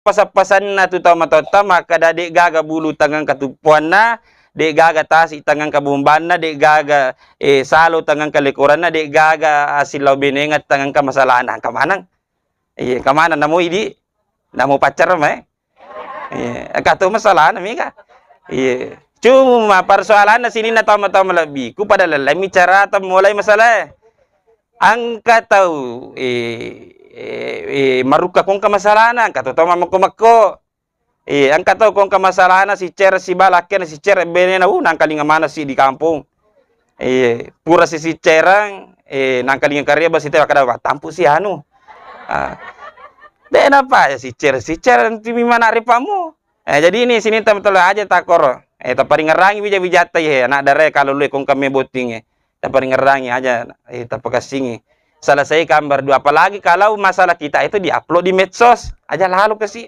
pasapasan na tu tama kada de gaga bulu tangang katupuan na, de gaga tasi tangang kabumban na, de gaga salo tangang kalikuran na, de gaga silaw binengat tangang kamasalaan kamanang. Kamanang namo idi, namo pacar mah. Kato masalah na mika. Cuma persoalan na sini na tama-tama lebih. Ku pada lelami cara mulai masalah. Angka tahu maruka kong kamasalanan kato tama mako. Angka tahu kong kamasalanan si cer si balaken si cer benena nang kalinga mana si di kampung. Pura si cerang nang kalinga karya basi teh kada tampu si anu. Den apa ya si cer timi mana ripamu. Jadi ini sini teman-teman aja takor. Tapari ngerangi bija-bijata ya anak dare kalau lu kong kami boting tapari ngerangi aja tapakasingi. Selesai gambar dua, apalagi kalau masalah kita itu diupload di medsos aja lalu ke si